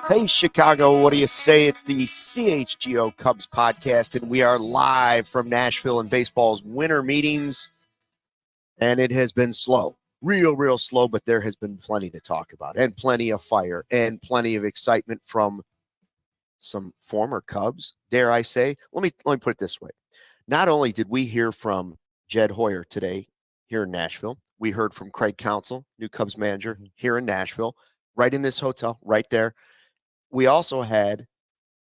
Hey, Chicago, what do you say? It's the CHGO Cubs Podcast, and we are live from Nashville in baseball's winter meetings, and it has been slow. Real slow, but there has been plenty to talk about, and plenty of fire, and plenty of excitement from some former Cubs, dare I say. Let me put it this way. Not only did we hear from Jed Hoyer today here in Nashville, we heard from Craig Counsell, new Cubs manager here in Nashville, right in this hotel, right there. We also had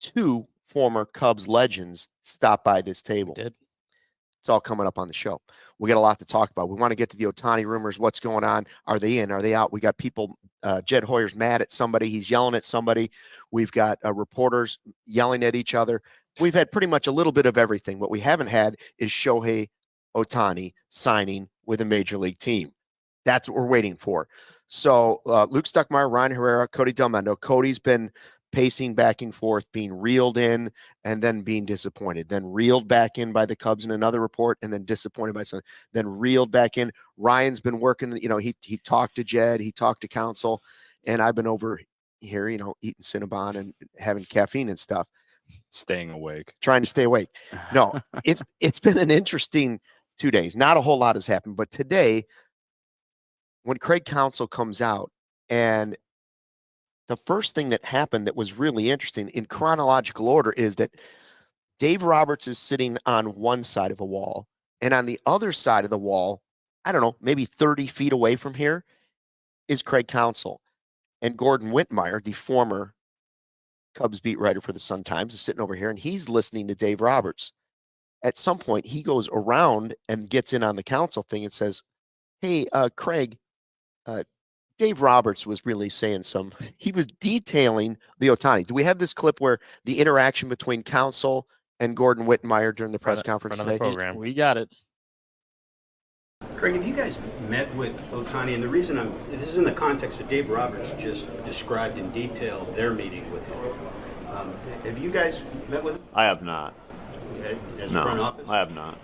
two former Cubs legends stop by this table. It's all coming up on the show. We got a lot to talk about. We want to get to the Otani rumors. What's going on? Are they in? Are they out? We got people. Jed Hoyer's mad at somebody. He's yelling at somebody. We've got reporters yelling at each other. We've had pretty much a little bit of everything. What we haven't had is Shohei Ohtani signing with a major league team. That's what we're waiting for. So Luke Stuckmeyer, Ryan Herrera, Cody Delmendo. Cody's been pacing back and forth, being reeled in and then being disappointed, then reeled back in by the Cubs in another report, and then disappointed by something, then reeled back in. Ryan's been working, he talked to Jed, he talked to Counsell, and I've been over here, eating Cinnabon and having caffeine and stuff. Staying awake. Trying to stay awake. No, it's been an interesting 2 days. Not a whole lot has happened, but today, when Craig Counsell comes out, and the first thing that happened that was really interesting in chronological order is that Dave Roberts is sitting on one side of a wall, and on the other side of the wall, I don't know, maybe 30 feet away from here, is Craig Counsell. And Gordon Whitmire, the former Cubs beat writer for the Sun-Times, is sitting over here, and he's listening to Dave Roberts. At some point, he goes around and gets in on the Counsell thing and says, hey, Craig, Dave Roberts was really saying he was detailing the Otani. Do we have this clip where the interaction between Counsell and Gordon Whitmire during the press conference today? Program. We got it. Craig, have you guys met with Otani? And the reason this is in the context of Dave Roberts just described in detail their meeting with him. Have you guys met with him? I have not. Okay. As No, front office? I have not.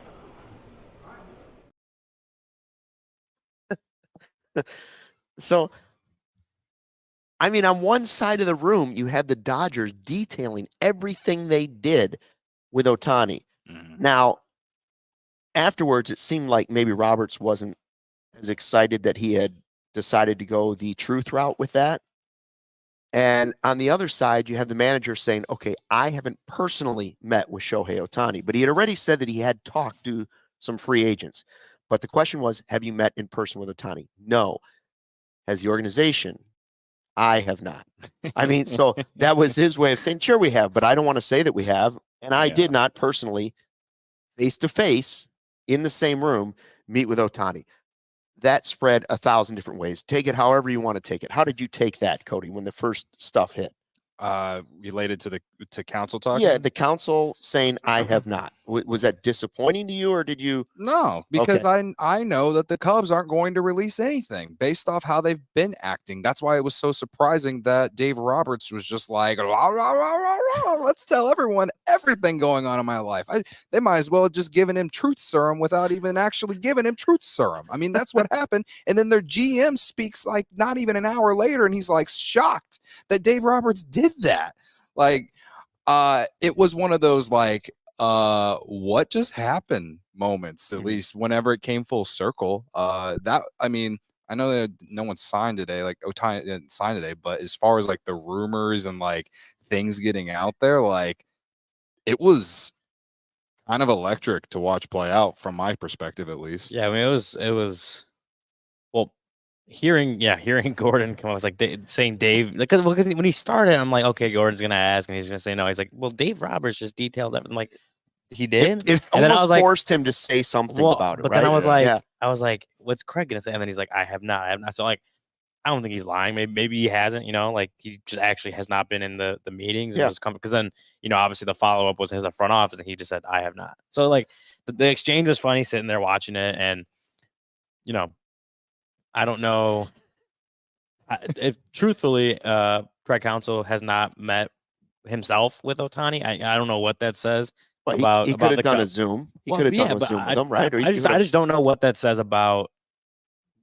So, I mean, on one side of the room, you had the Dodgers detailing everything they did with Otani. Mm-hmm. Now, afterwards, it seemed like maybe Roberts wasn't as excited that he had decided to go the truth route with that. And on the other side, you have the manager saying, okay, I haven't personally met with Shohei Ohtani, but he had already said that he had talked to some free agents. But the question was, have you met in person with Otani? No. Has the organization? I have not. I mean, so that was his way of saying, sure, we have, but I don't want to say that we have. And I did not personally, face to face, in the same room, meet with Otani. That spread 1,000 different ways. Take it however you want to take it. How did you take that, Cody, when the first stuff hit? Related to Counsell talking? Yeah, the Counsell saying, I have not. Was that disappointing to you, or did you? No, because I know that the Cubs aren't going to release anything based off how they've been acting. That's why it was so surprising that Dave Roberts was just like, rah, rah, rah, rah, rah, let's tell everyone everything going on in my life. They might as well have just given him truth serum without even actually giving him truth serum. I mean, that's what happened. And then their GM speaks like not even an hour later, and he's like shocked that Dave Roberts did that. Like, it was one of those like, what just happened moments, at least whenever it came full circle. I know that no one signed today, like Otani didn't sign today, but as far as like the rumors and like things getting out there, like it was kind of electric to watch play out from my perspective, at least. Yeah, I mean, it was well, hearing Gordon come up, was like saying Dave, because when he started, I'm like, okay, Gordon's gonna ask, and he's gonna say no. He's like, well, Dave Roberts just detailed that. I'm like, he did. It and then I was like, forced him to say something about it. But right? then I was like, what's Craig gonna say? And then he's like, I have not. So like, I don't think he's lying. Maybe he hasn't. Like he just actually has not been in the meetings. And just come, because then obviously the follow up was his front office, and he just said, I have not. So like the exchange was funny, sitting there watching it, and I don't know if truthfully, Craig Counsell has not met himself with Otani. I don't know what that says. Well, he could have done a Zoom. He could have done a Zoom with them, right? I just don't know what that says about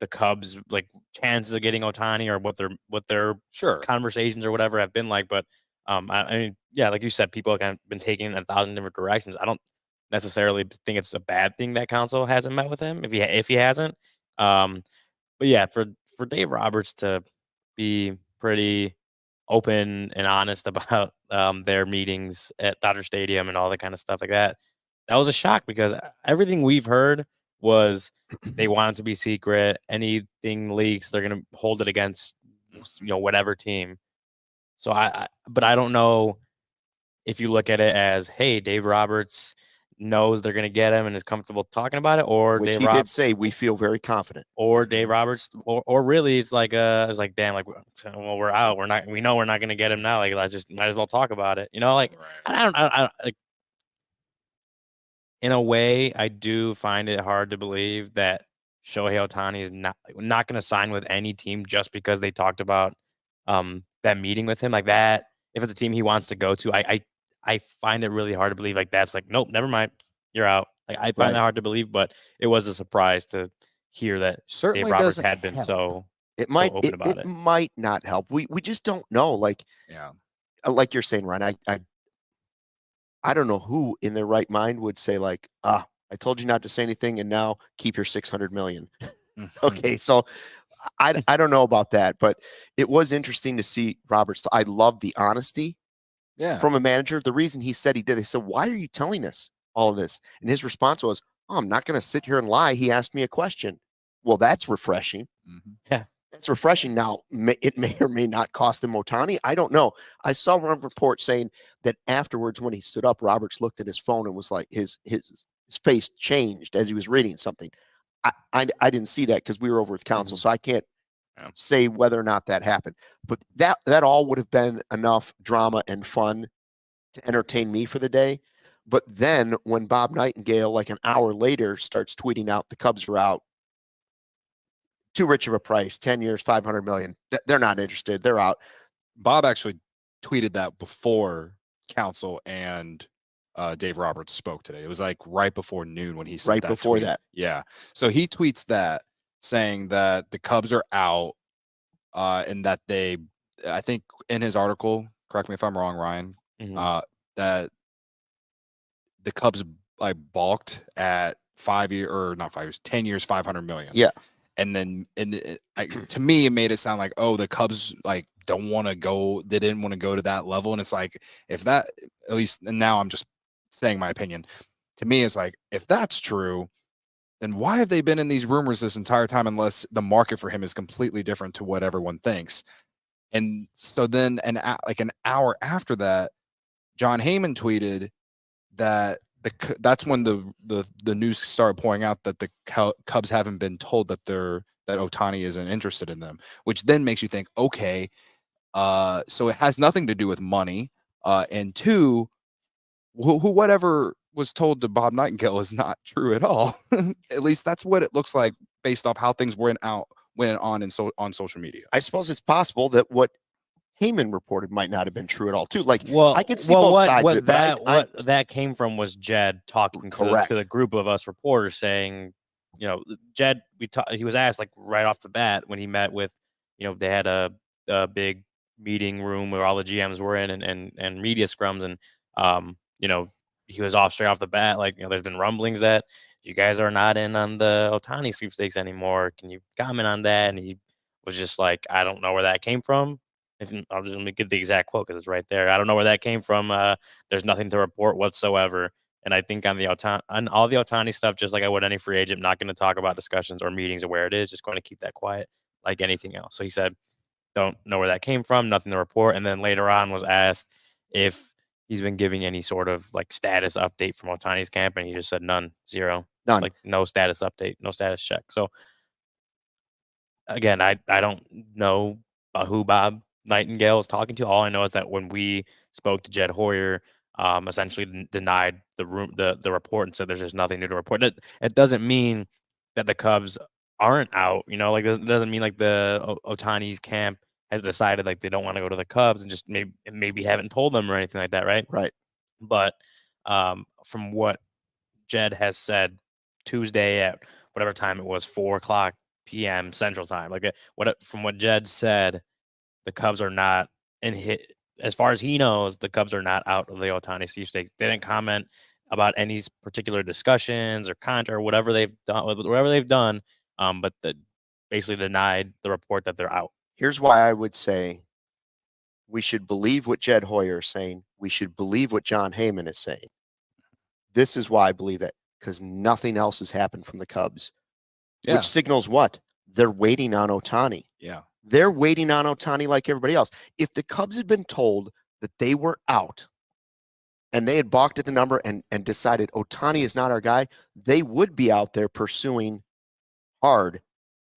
the Cubs like chances of getting Ohtani or what their Sure. conversations or whatever have been like. But I mean, yeah, like you said, people have kind of been taking it in 1,000 different directions. I don't necessarily think it's a bad thing that Counsell hasn't met with him if he hasn't. But yeah, for Dave Roberts to be pretty open and honest about their meetings at Dodger Stadium and all that kind of stuff like that, that was a shock because everything we've heard was they want it to be secret. Anything leaks, they're gonna hold it against whatever team. So but I don't know if you look at it as, hey, Dave Roberts knows they're gonna get him and is comfortable talking about it, or Which Dave he did say we feel very confident. or Dave Roberts, or really it's like damn, like, well, we're out. We know we're not gonna get him now. Like, let's just might as well talk about it. Like Right. I don't like. In a way, I do find it hard to believe that Shohei Ohtani is not going to sign with any team just because they talked about that meeting with him like that. If it's a team he wants to go to, I find it really hard to believe like that's like, nope, never mind, you're out. Like, I find that hard to believe, but it was a surprise to hear that Certainly Dave Roberts doesn't had been help. so It open about it. might not help. We just don't know. Like you're saying, Ryan, I don't know who in their right mind would say like, I told you not to say anything and now keep your 600 million. Okay. So I don't know about that, but it was interesting to see Roberts. I love the honesty from a manager. The reason he said he did, they said, why are you telling us all of this? And his response was, I'm not going to sit here and lie. He asked me a question. Well, that's refreshing. Yeah. It's refreshing. Now, it may or may not cost him Ohtani. I don't know. I saw one report saying that afterwards, when he stood up, Roberts looked at his phone and was like, his face changed as he was reading something. I didn't see that because we were over with Counsell, so I can't say whether or not that happened. But that all would have been enough drama and fun to entertain me for the day. But then when Bob Nightingale, like an hour later, starts tweeting out the Cubs are out, too rich of a price, 10 years, 500 million. They're not interested. They're out. Bob actually tweeted that before Counsell and Dave Roberts spoke today. It was like right before noon when he said right that before tweet. that. Yeah. So he tweets that saying that the Cubs are out and that I think in his article, correct me if I'm wrong, Ryan, that the Cubs like balked at 5 years or not 5 years, 10 years, 500 million. Yeah. And then to me, it made it sound like, oh, the Cubs like don't want to go. They didn't want to go to that level. And it's like, if that, at least, and now I'm just saying my opinion. To me, it's like, if that's true, then why have they been in these rumors this entire time unless the market for him is completely different to what everyone thinks? And so then like an hour after that, John Heyman tweeted that that's when the news started pouring out that the Cubs haven't been told that Ohtani isn't interested in them, which then makes you think, okay, so it has nothing to do with money, and two, whatever was told to Bob Nightingale is not true at all. At least that's what it looks like based off how things went on on social media. I suppose it's possible that what Heyman reported might not have been true at all, too. Like, I could see both sides of it. What that came from was Jed talking to the group of us reporters saying, Jed, he was asked like right off the bat when he met with, they had a big meeting room where all the GMs were in and media scrums. And, he was straight off the bat, like, there's been rumblings that you guys are not in on the Ohtani sweepstakes anymore. Can you comment on that? And he was just like, I don't know where that came from. I'll just let me give the exact quote because it's right there. I don't know where that came from. There's nothing to report whatsoever. And I think on all the Ohtani stuff, just like I would any free agent, I'm not going to talk about discussions or meetings or where it is. Just going to keep that quiet like anything else. So he said, don't know where that came from. Nothing to report. And then later on was asked if he's been giving any sort of like status update from Ohtani's camp. And he just said none, zero. None. Like no status update, no status check. So again, I don't know about who Bob Nightingale is talking to. All I know is that when we spoke to Jed Hoyer, essentially denied the report and said there's just nothing new to report. It doesn't mean that the Cubs aren't out. Like it doesn't mean like the Ohtani's camp has decided like they don't want to go to the Cubs and just maybe haven't told them or anything like that, right? Right. But from what Jed has said Tuesday at whatever time it was, 4:00 p.m. Central Time. Like from what Jed said, the Cubs are not as far as he knows, the Cubs are not out of the Ohtani sweepstakes. They didn't comment about any particular discussions or contract or whatever they've done. But basically denied the report that they're out. Here's why I would say we should believe what Jed Hoyer is saying. We should believe what John Heyman is saying. This is why I believe that, because nothing else has happened from the Cubs, which signals what? They're waiting on Ohtani. Yeah. They're waiting on Ohtani like everybody else. If the Cubs had been told that they were out and they had balked at the number and decided Ohtani is not our guy, they would be out there pursuing hard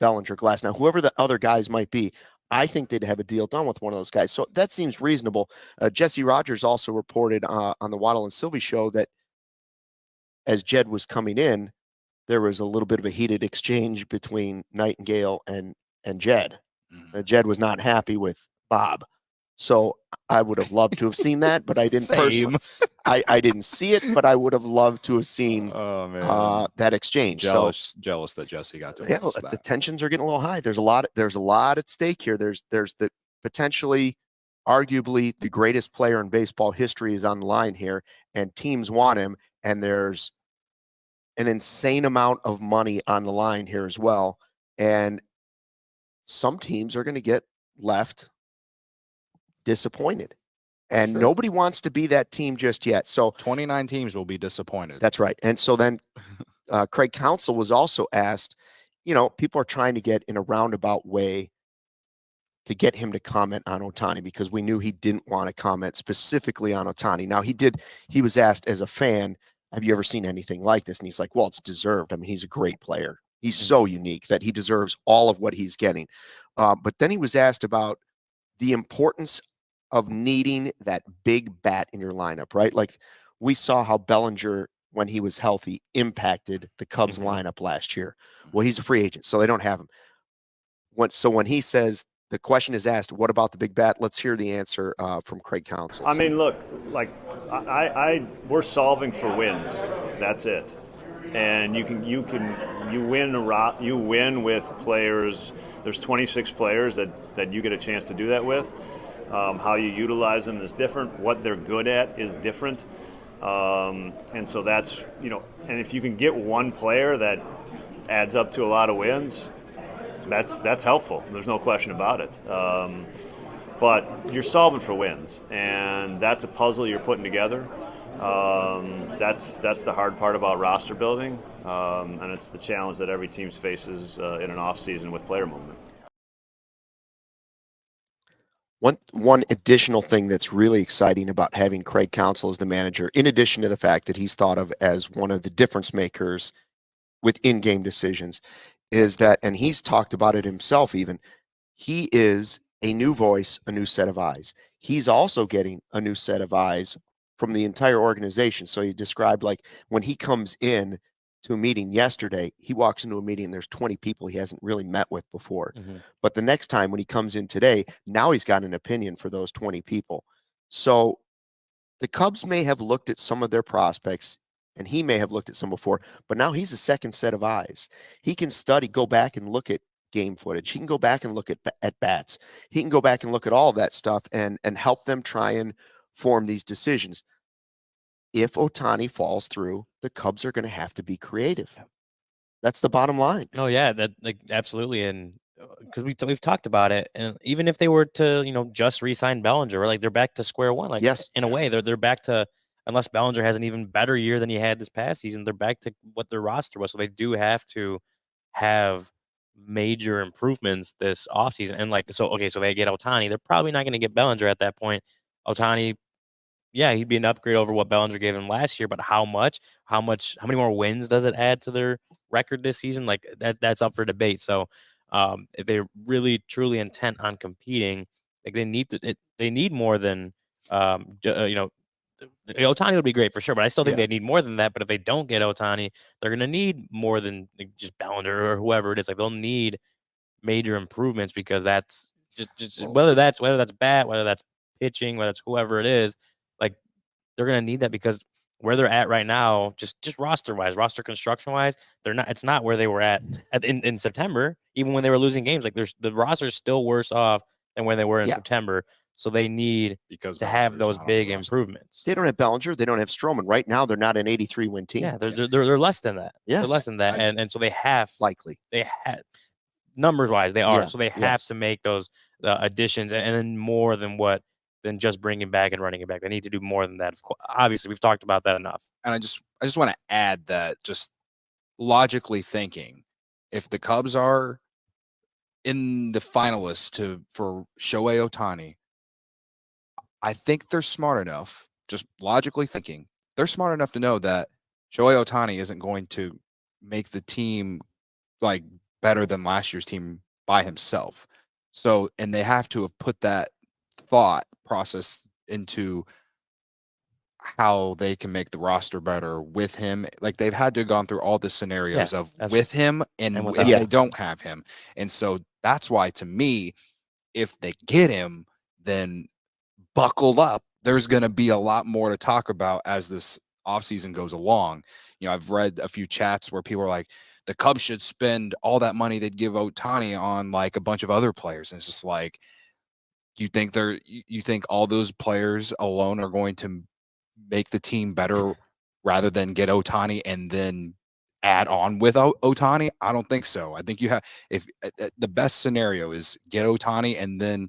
Bellinger, Glass. Now, whoever the other guys might be, I think they'd have a deal done with one of those guys. So that seems reasonable. Jesse Rogers also reported on the Waddle and Sylvie show that as Jed was coming in, there was a little bit of a heated exchange between Nightingale and Jed. Jed was not happy with Bob. So I would have loved to have seen that, but I didn't personally. I didn't see it, but I would have loved to have seen that exchange. Jealous that Jesse got to witness that. The tensions are getting a little high. There's a lot at stake here. There's the potentially, arguably, the greatest player in baseball history is on the line here, and teams want him, and there's an insane amount of money on the line here as well. And some teams are going to get left disappointed. And nobody wants to be that team just yet. So 29 teams will be disappointed. That's right. And so then Craig Counsell was also asked, people are trying to get in a roundabout way to get him to comment on Ohtani, because we knew he didn't want to comment specifically on Ohtani. Now he was asked as a fan, have you ever seen anything like this? And he's like, well, it's deserved. I mean, he's a great player. He's so unique that he deserves all of what he's getting. But then he was asked about the importance of needing that big bat in your lineup, right? Like we saw how Bellinger, when he was healthy, impacted the Cubs lineup last year. Well, he's a free agent, so they don't have him. So when he says, the question is asked, what about the big bat? Let's hear the answer from Craig Counsell. I mean, look, like we're solving for wins. That's it. And you win with players. There's 26 players that you get a chance to do that with. How you utilize them is different. What they're good at is different. And so that's, and if you can get one player that adds up to a lot of wins, that's helpful. There's no question about it. But you're solving for wins, and that's a puzzle you're putting together. That's the hard part about roster building, and it's the challenge that every team faces in an off season with player movement. One additional thing that's really exciting about having Craig Counsell as the manager, in addition to the fact that he's thought of as one of the difference makers with in-game decisions, is that, and he's talked about it himself even, he is a new voice, a new set of eyes. He's also getting a new set of eyes from the entire organization. So he described, like, when he comes in to a meeting yesterday, he walks into a meeting and there's 20 people he hasn't really met with before. But the next time when he comes in today, now he's got an opinion for those 20 people. So the Cubs may have looked at some of their prospects, and he may have looked at some before, but now he's a second set of eyes. He can go back and look at game footage. He can go back and look at bats. He can go back and look at all that stuff and help them try and form these decisions. If Ohtani falls through, the Cubs are going to have to be creative. That's the bottom line. Oh yeah, that absolutely, and because we've talked about it, and even if they were to just re-sign Bellinger, like they're back to square one. Like yes, in a way, they're back to, unless Bellinger has an even better year than he had this past season, they're back to what their roster was. So they do have to have major improvements this offseason. And so they get Ohtani. They're probably not going to get Bellinger at that point. Ohtani, yeah, he'd be an upgrade over what Bellinger gave him last year, but how much? How many more wins does it add to their record this season? Like that's up for debate. So if they're really truly intent on competing, like they need more than Ohtani would be great for sure, but I still think they need more than that. But if they don't get Ohtani, they're going to need more than just Bellinger or whoever it is. Like they'll need major improvements, because that's just whether that's bat, whether that's pitching, whether it's whoever it is, like they're going to need that, because where they're at right now, just roster wise, roster construction wise, they're not. It's not where they were at in September. Even when they were losing games, like the roster is still worse off than when they were in September. So they need to have those big improvements. They don't have Bellinger. They don't have Stroman. Right now, they're not an 83-win team. Yeah, they're less than that. Yes. They're less than that, and so they have likely. They have numbers wise they are. Yeah. So they have to make those additions, and then more than just bringing back and running it back. They need to do more than that. Obviously, we've talked about that enough. And I just want to add that, just logically thinking, if the Cubs are in the finalists for Shohei Ohtani, I think they're smart enough, just logically thinking, they're smart enough to know that Shohei Ohtani isn't going to make the team like better than last year's team by himself. So, and they have to have put that thought process into how they can make the roster better with him. Like, they've had to have gone through all the scenarios of with him and if they don't have him. And so that's why, to me, if they get him, then buckle up. There's going to be a lot more to talk about as this offseason goes along. You know, I've read a few chats where people are like, the Cubs should spend all that money they'd give Otani on like a bunch of other players. And it's just like, you think all those players alone are going to make the team better rather than get Otani and then add on with Otani? I don't think so. I think you have, if the best scenario is get Otani and then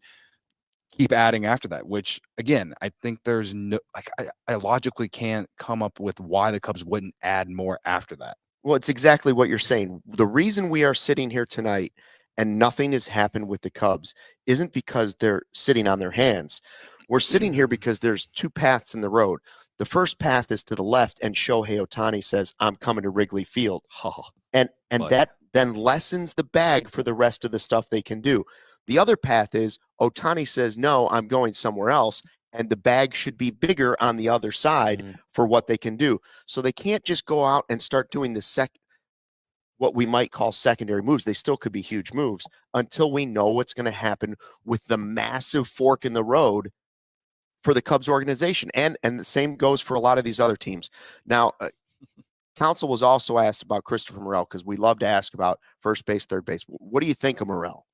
keep adding after that, which again, I think there's no, like, I logically can't come up with why the Cubs wouldn't add more after that. Well, it's exactly what you're saying. The reason we are sitting here tonight and nothing has happened with the Cubs isn't because they're sitting on their hands. We're sitting here because there's two paths in the road. The first path is to the left, and Shohei Ohtani says, I'm coming to Wrigley Field. And that then lessens the bag for the rest of the stuff they can do. The other path is Ohtani says, no, I'm going somewhere else, and the bag should be bigger on the other side for what they can do. So they can't just go out and start doing what we might call secondary moves. They still could be huge moves until we know what's going to happen with the massive fork in the road for the Cubs organization. And the same goes for a lot of these other teams. Now, Counsell was also asked about Christopher Morel, because we love to ask about first base, third base. What do you think of Morel?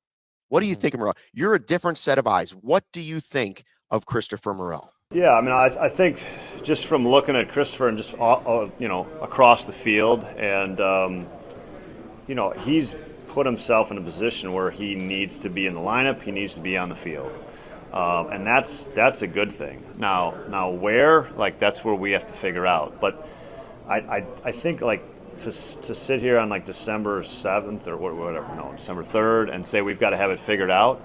What do you think of Morel? You're a different set of eyes. What do you think of Christopher Morel? Yeah, I mean, I think just from looking at Christopher and just, across the field, and, he's put himself in a position where he needs to be in the lineup, he needs to be on the field. And that's a good thing. Now where, like, that's where we have to figure out. But I think, like, to sit here on like December 7th or whatever, December 3rd, and say we've got to have it figured out,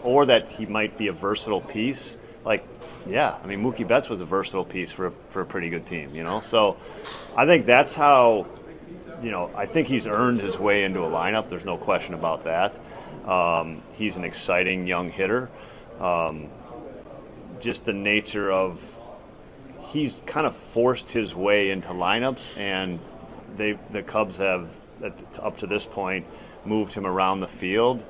or that he might be a versatile piece. Like, yeah, I mean, Mookie Betts was a versatile piece for a pretty good team, So I think that's how, I think he's earned his way into a lineup. There's no question about that. He's an exciting young hitter. Just the nature of, he's kind of forced his way into lineups, and the Cubs have, up to this point, moved him around the field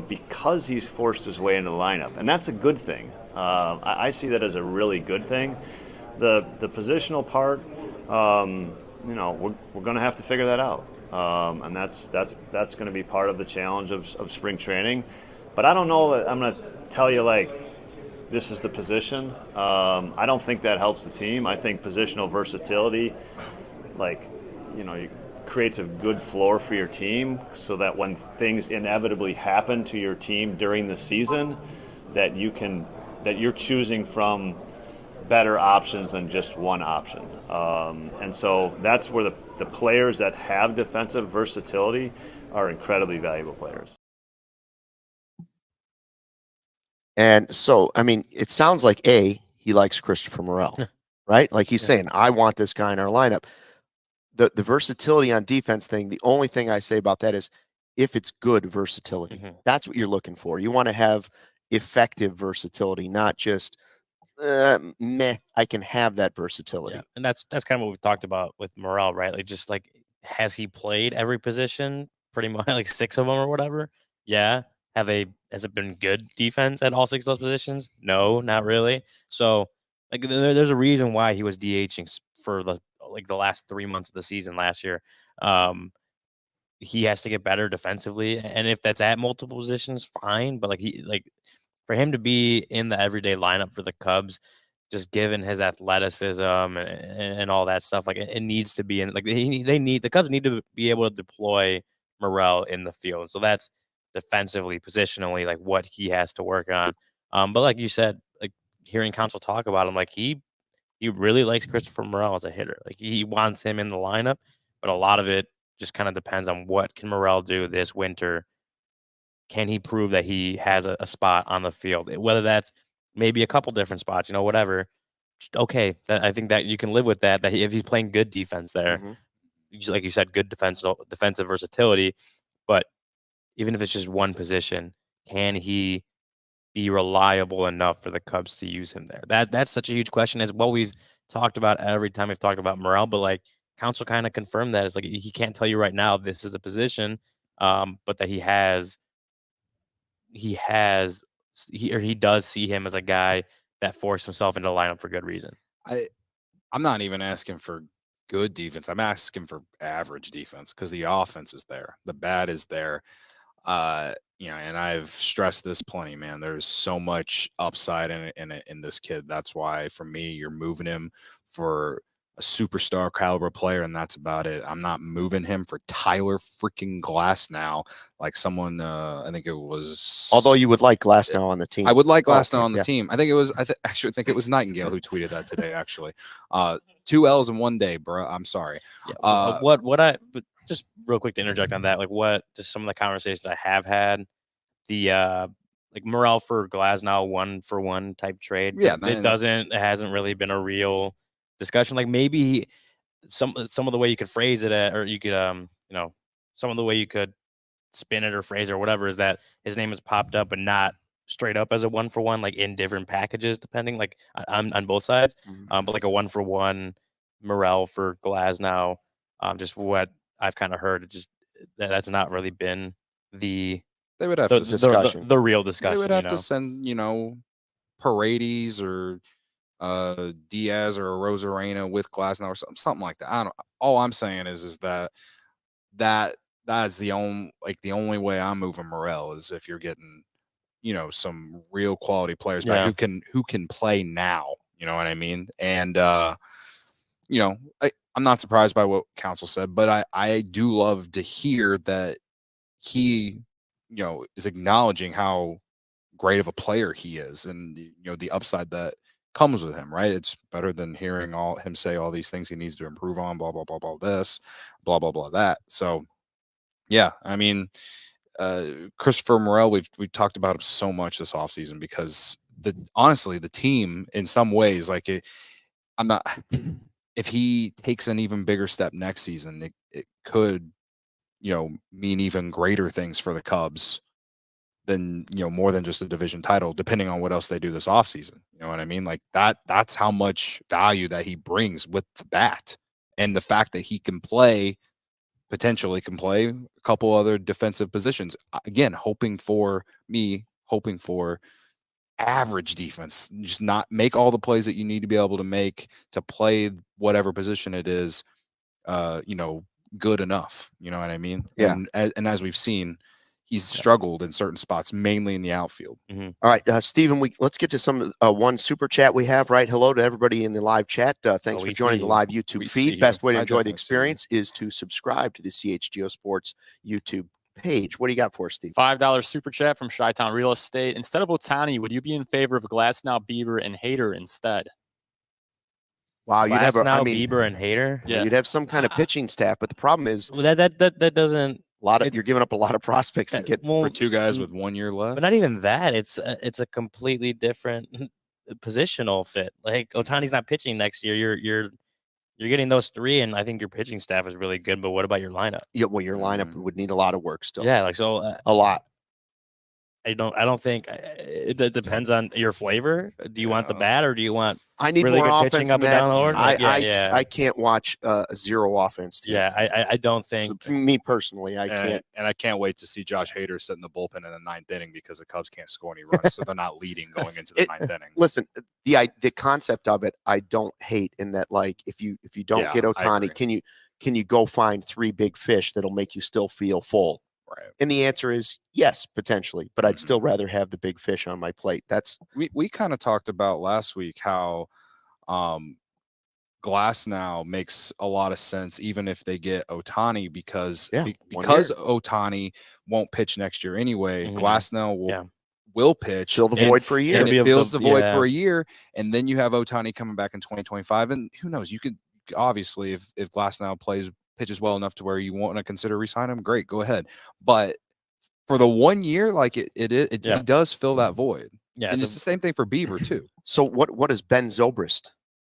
because he's forced his way into the lineup, and that's a good thing. I see that as a really good thing. The positional part, we're going to have to figure that out, and that's going to be part of the challenge of spring training. But I don't know that I'm going to tell you, like, this is the position. I don't think that helps the team. I think positional versatility, creates a good floor for your team, so that when things inevitably happen to your team during the season, that you're choosing from better options than just one option. And so that's where the players that have defensive versatility are incredibly valuable players. And so, I mean, it sounds like he likes Christopher Morel, right? Like, he's saying, I want this guy in our lineup. The versatility on defense thing, the only thing I say about that is if it's good versatility. That's what you're looking for. You want to have effective versatility, not just I can have that versatility. Yeah. And that's kind of what we've talked about with Morel, right? Like, just like, has he played every position pretty much, like 6 of them or whatever? Yeah. Has it been good defense at all 6 of those positions? No, not really. So Like there's a reason why he was DHing for the last 3 months of the season last year. He has to get better defensively, and if that's at multiple positions, fine. But for him to be in the everyday lineup for the Cubs, just given his athleticism and all that stuff, like it needs to be in. Like the Cubs need to be able to deploy Morel in the field. So that's defensively, positionally, like what he has to work on. But like you said, like hearing Counsell talk about him, like he really likes Christopher Morel as a hitter. Like he wants him in the lineup, but a lot of it just kind of depends on what can Morel do this winter. Can he prove that he has a spot on the field? Whether that's maybe a couple different spots, whatever. Okay, I think that you can live with that. That if he's playing good defense there, like you said, good defensive versatility. But even if it's just one position, can he be reliable enough for the Cubs to use him there? That's such a huge question. It's what we've talked about every time we've talked about Morel, but like Counsell kind of confirmed that. It's like he can't tell you right now this is a position, but that he does see him as a guy that forced himself into the lineup for good reason. I'm not even asking for good defense. I'm asking for average defense because the offense is there. The bat is there. And I've stressed this plenty, man. There's so much upside in this kid. That's why, for me, you're moving him for a superstar caliber player, and that's about it. I'm not moving him for Tyler freaking Glasnow, like someone. I think it was. Although you would like Glasnow on the team, I would like Glasnow on the team. I think it was. Actually think it was Nightingale who tweeted that today. Actually, 2 L's in one day, bro. I'm sorry. Yeah, but just real quick to interject on that, just some of the conversations I have had, the Morel for Glasnow 1-for-1 type trade. Yeah, it hasn't really been a real discussion. Like maybe some of the way you could phrase it or you could some of the way you could spin it or phrase it or whatever is that his name has popped up, but not straight up as a 1-for-1, like in different packages, depending like on both sides. But like a 1-for-1 Morel for Glasnow, just what I've kind of heard. It's just that's not really been the real discussion. They would have to send Paredes or Diaz or Rosarena with Glasnow or something like that. All I'm saying is that's the only way I'm moving Morel is if you're getting some real quality players back who can play now. You know what I mean? And I'm not surprised by what Counsell said, but I do love to hear that he is acknowledging how great of a player he is and the upside that comes with him, right? It's better than hearing him say all these things he needs to improve on, blah blah blah blah this, blah blah blah that. So yeah, I mean, Christopher Morel, we've talked about him so much this offseason because honestly the team in some ways, like if he takes an even bigger step next season, it could mean even greater things for the Cubs than more than just a division title, depending on what else they do this offseason. You know what I mean? Like that's how much value that he brings with the bat, and the fact that he potentially can play a couple other defensive positions. Again, hoping for average defense, just not make all the plays that you need to be able to make to play whatever position it is, good enough. You know what I mean? Yeah. And as we've seen, he's struggled in certain spots, mainly in the outfield. Mm-hmm. All right, Stephen, let's get to some one super chat we have, right? Hello to everybody in the live chat. Thanks for joining the live YouTube feed. Best way to enjoy the experience is to subscribe to the CHGO Sports YouTube page. What do you got for us, Steve? $5 super chat from Chi-Town Real Estate. Instead of Otani, would you be in favor of Glasnow, Bieber, and Hader instead? Wow, you'd have Bieber and Hader. Yeah, you'd have some kind of pitching staff, but the problem is that doesn't. You're giving up a lot of prospects to get for 2 guys with 1 year left. But not even that. It's a completely different positional fit. Like Otani's not pitching next year. You're getting those 3, and I think your pitching staff is really good. But what about your lineup? Yeah, well, your lineup would need a lot of work still. Yeah, a lot. I don't think it depends on your flavor. Do you want the bat or do you want I need really more good offense pitching up than and that. down the order? I can't watch a zero offense team. Yeah, I don't think. So, me personally, I can't. And I can't wait to see Josh Hader sit in the bullpen in the 9th inning because the Cubs can't score any runs, so they're not leading going into the 9th inning. Listen, the concept of it, I don't hate in that, like, if you don't get Otani, can you go find 3 big fish that'll make you still feel full? Right. And the answer is yes, potentially, but I'd still rather have the big fish on my plate. That's we kind of talked about last week how Glass now makes a lot of sense, even if they get Otani, because Otani won't pitch next year anyway. Glass now will pitch, fill the void for a year. And it fills the void for a year, and then you have Otani coming back in 2025, and who knows? You could obviously, if Glass now pitches well enough to where you want to consider re-sign him, great, go ahead. But for the 1 year, like it does fill that void. Yeah, and it's the same thing for Bieber too. So what does Ben Zobrist?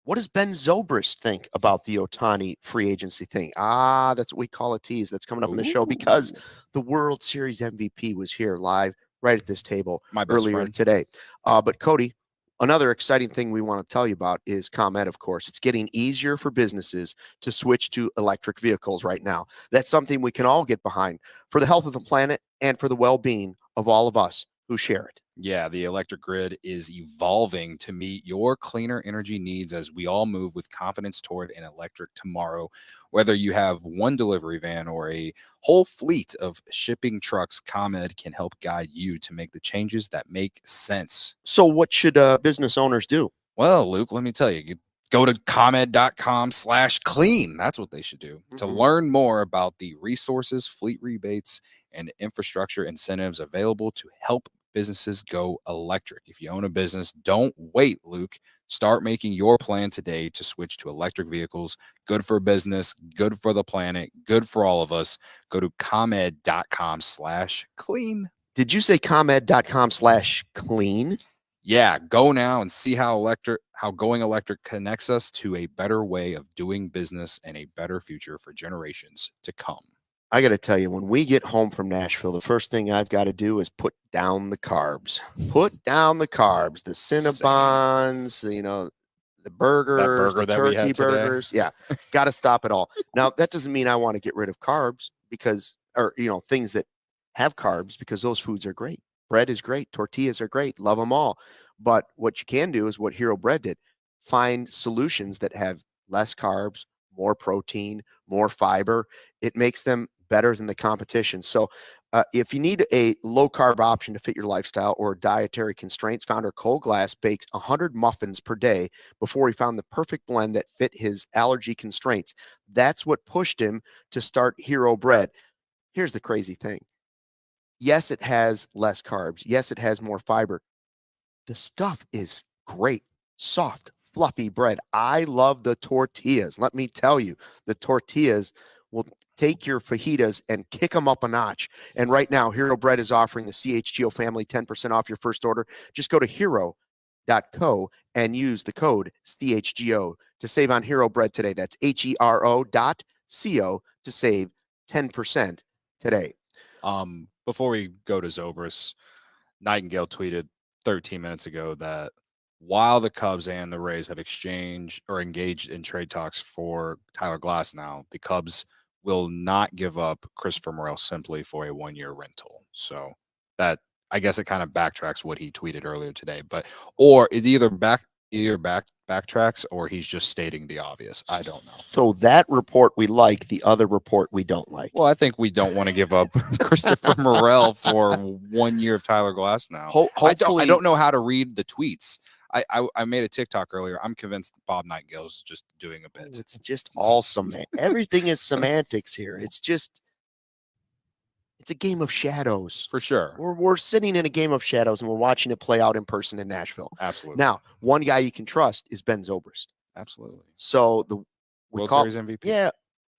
What does Ben Zobrist think about the Otani free agency thing? That's what we call a tease. That's coming up in the show because the World Series MVP was here live right at this table earlier today. But Cody, another exciting thing we want to tell you about is ComEd, of course. It's getting easier for businesses to switch to electric vehicles right now. That's something we can all get behind for the health of the planet and for the well-being of all of us who share it. Yeah, the electric grid is evolving to meet your cleaner energy needs as we all move with confidence toward an electric tomorrow. Whether you have one delivery van or a whole fleet of shipping trucks, ComEd can help guide you to make the changes that make sense. So what should business owners do? Well, Luke, let me tell you, go to ComEd.com/clean. That's what they should do to learn more about the resources, fleet rebates, and infrastructure incentives available to help businesses go electric. If you own a business, don't wait, Luke. Start making your plan today to switch to electric vehicles. Good for business, good for the planet, good for all of us. Go to ComEd.com/clean. Did you say ComEd.com/clean? Yeah, go now and see how going electric connects us to a better way of doing business and a better future for generations to come. I got to tell you, when we get home from Nashville, the first thing I've got to do is put down the carbs. Put down the carbs, the Cinnabons, the burgers, the turkey burgers. Yeah, got to stop it all. Now, that doesn't mean I want to get rid of carbs things that have carbs, because those foods are great. Bread is great. Tortillas are great. Love them all. But what you can do is what Hero Bread did. Find solutions that have less carbs, more protein, more fiber. It makes them better than the competition. So if you need a low-carb option to fit your lifestyle or dietary constraints, founder Cole Glass baked 100 muffins per day before he found the perfect blend that fit his allergy constraints. That's what pushed him to start Hero Bread. Here's the crazy thing. Yes, it has less carbs. Yes, it has more fiber. The stuff is great, soft, fluffy bread. I love the tortillas. Let me tell you, the tortillas will take your fajitas and kick them up a notch. And right now, Hero Bread is offering the CHGO family 10% off your first order. Just go to hero.co and use the code CHGO to save on Hero Bread today. That's HERO.co to save 10% today. Before we go to Zobrist, Nightingale tweeted 13 minutes ago that while the Cubs and the Rays have engaged in trade talks for Tyler Glass now, the Cubs will not give up Christopher Morel simply for a 1-year rental. So that, I guess, it kind of backtracks what he tweeted earlier today, or it either backtracks or he's just stating the obvious. I don't know. So that report we like, the other report we don't like. Well, I think we don't want to give up Christopher Morel for 1 year of Tyler Glass now. I don't know how to read the tweets. I made a TikTok earlier. I'm convinced Bob Nightingale's just doing a bit. It's just all everything is semantics here. It's a game of shadows. For sure. We're sitting in a game of shadows and we're watching it play out in person in Nashville. Absolutely. Now, one guy you can trust is Ben Zobrist. Absolutely. So World Series MVP. Yeah.